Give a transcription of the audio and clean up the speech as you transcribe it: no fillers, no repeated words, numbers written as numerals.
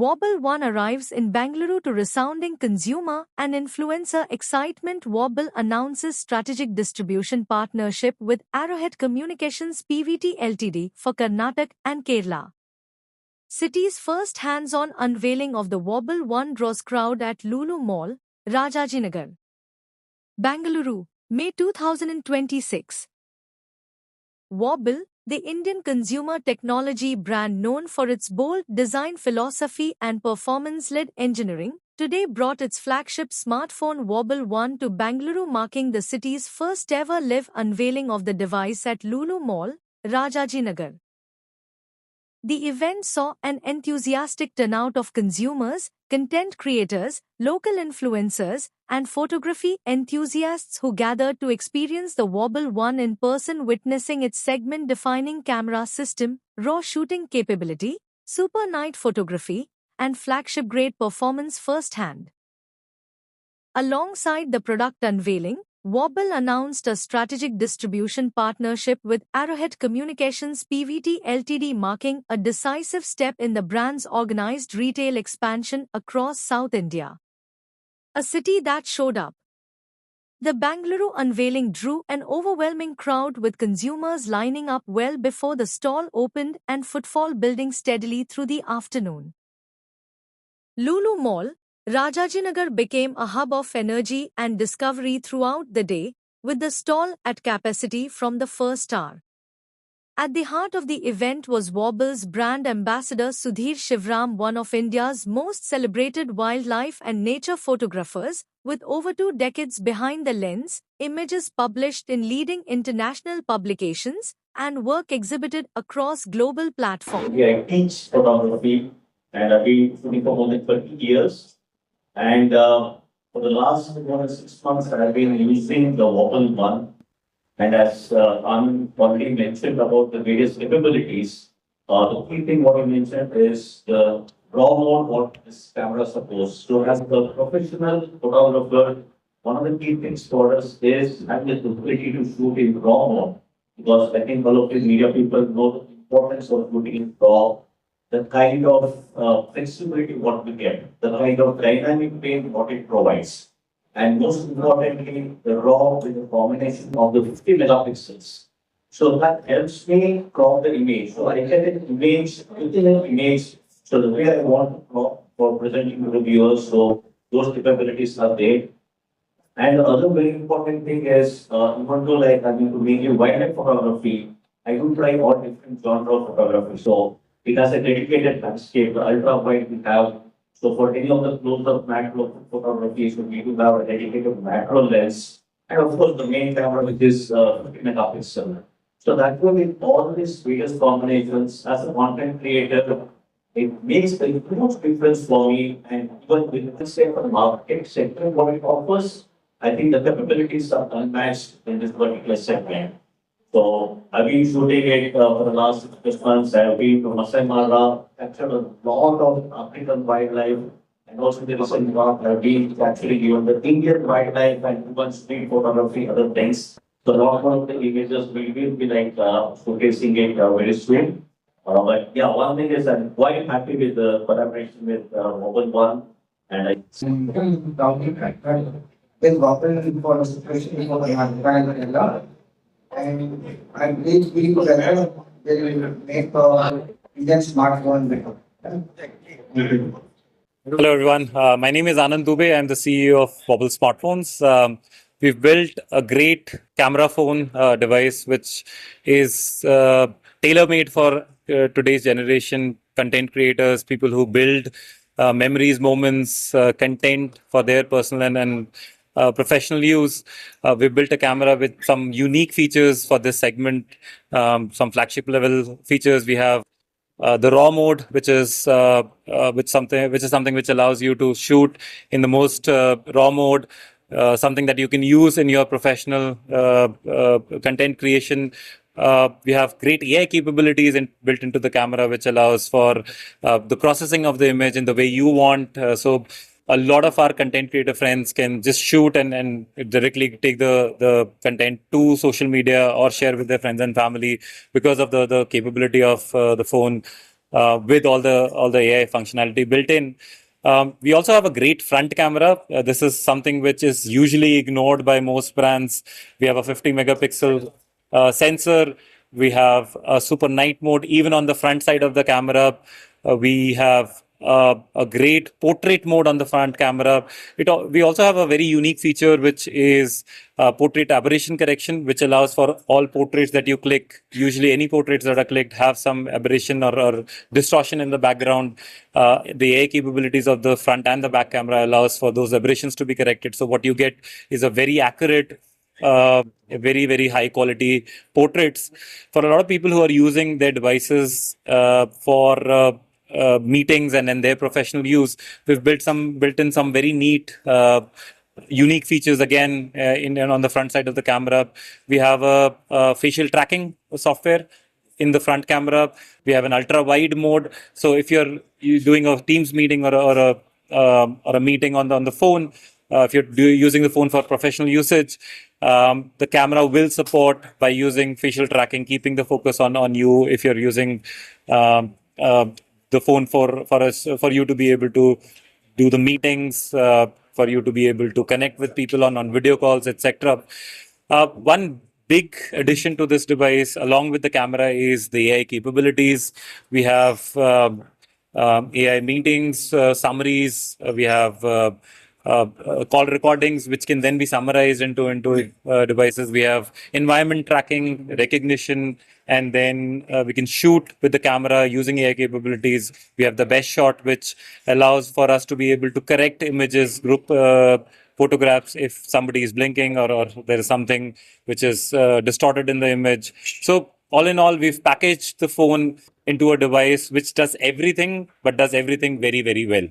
Wobble One arrives in Bengaluru to resounding consumer and influencer excitement. Wobble announces strategic distribution partnership with Arrowhead Communications Pvt Ltd for Karnataka and Kerala. City's first hands-on unveiling of the Wobble One draws crowd at Lulu Mall, Rajajinagar, Bengaluru, May 2026. Wobble, the Indian consumer technology brand known for its bold design philosophy and performance-led engineering, today brought its flagship smartphone Wobble One to Bengaluru, marking the city's first-ever live unveiling of the device at Lulu Mall, Rajajinagar. The event saw an enthusiastic turnout of consumers, content creators, local influencers, and photography enthusiasts who gathered to experience the Wobble One in person, witnessing its segment-defining camera system, raw shooting capability, super night photography, and flagship-grade performance firsthand. Alongside the product unveiling, Wobble announced a strategic distribution partnership with Arrowhead Communications Pvt Ltd, marking a decisive step in the brand's organized retail expansion across South India. A city that showed up. The Bengaluru unveiling drew an overwhelming crowd, with consumers lining up well before the stall opened and footfall building steadily through the afternoon. Lulu Mall, Rajajinagar became a hub of energy and discovery throughout the day, with the stall at capacity from the first hour. At the heart of the event was Wobble's brand ambassador Sudhir Shivram, one of India's most celebrated wildlife and nature photographers, with over 2 decades behind the lens, images published in leading international publications, and work exhibited across global platforms. I teach photography and I've been shooting for more than 30 years. And for the last 6 months, I've been using the Wobble One. And as Anand already mentioned about the various capabilities, the key thing what you mentioned is the raw mode, what this camera supports. So as a professional photographer, one of the key things for us is having the ability to shoot in raw mode. Because I think all of the media people know the importance of shooting in raw, the kind of flexibility what we get, the kind of dynamic paint what it provides. And most importantly, the raw with a combination of the 50 megapixels. So that helps me crop the image. So I get an image within an image. So the way I want to crop for presenting to the viewers, so those capabilities are there. And the other very important thing is, even though like I'm into mainly wildlife photography, I do try all different genre of photography. So it has a dedicated landscape, the ultra wide we have. So for any of the close-up macro photography, so we do have a dedicated macro lens. And of course, the main camera, which is 50 megapixel. So that way, with all these various combinations, as a content creator, it makes a huge difference for me. And even with the same market sector, what it offers, I think the capabilities are unmatched in this particular segment. So I've been shooting it for the last 6 months. I've been to Masai Mara, captured a lot of African wildlife, and also the recent one I've been capturing even the Indian wildlife and even street photography, other things. So a lot of the images we will be like showcasing it very soon. But yeah, one thing is I'm quite happy with the collaboration with Wobble One, and I. With Wobble for a situation for the and I believe we together will make Indian smartphone better. Hello everyone, my name is Anand Dubey. I'm the CEO of Wobble Smartphones. We've built a great camera phone device which is tailor-made for today's generation content creators, people who build memories, moments, content for their personal and professional use. We built a camera with some unique features for this segment, some flagship level features. We have the raw mode, which is something which allows you to shoot in the most raw mode, something that you can use in your professional content creation. We have great AI capabilities built into the camera, which allows for the processing of the image in the way you want. So a lot of our content creator friends can just shoot and directly take the content to social media or share with their friends and family because of the capability of the phone. with all the AI functionality built in. We also have a great front camera. This is something which is usually ignored by most brands. We have a 50 megapixel sensor. We have a super night mode even on the front side of the camera. We have a great portrait mode on the front camera. We also have a very unique feature, which is portrait aberration correction, which allows for all portraits that you click. Usually any portraits that are clicked have some aberration or distortion in the background. The AI capabilities of the front and the back camera allows for those aberrations to be corrected. So what you get is a very accurate, very high quality portraits. For a lot of people who are using their devices for meetings and in their professional use, we've built in some very neat, unique features again on the front side of the camera. We have a facial tracking software in the front camera. We have an ultra wide mode. So if you're doing a Teams meeting or a meeting on the phone, if you're using the phone for professional usage, the camera will support by using facial tracking, keeping the focus on you. If you're using the phone for you to be able to do the meetings, for you to be able to connect with people on video calls, etc. One big addition to this device, along with the camera, is the AI capabilities. We have AI meetings, summaries. We have call recordings, which can then be summarized into devices. We have environment tracking, recognition, and then we can shoot with the camera using AI capabilities. We have the best shot, which allows for us to be able to correct images, group photographs if somebody is blinking or there is something which is distorted in the image. So all in all, we've packaged the phone into a device which does everything, but does everything very well.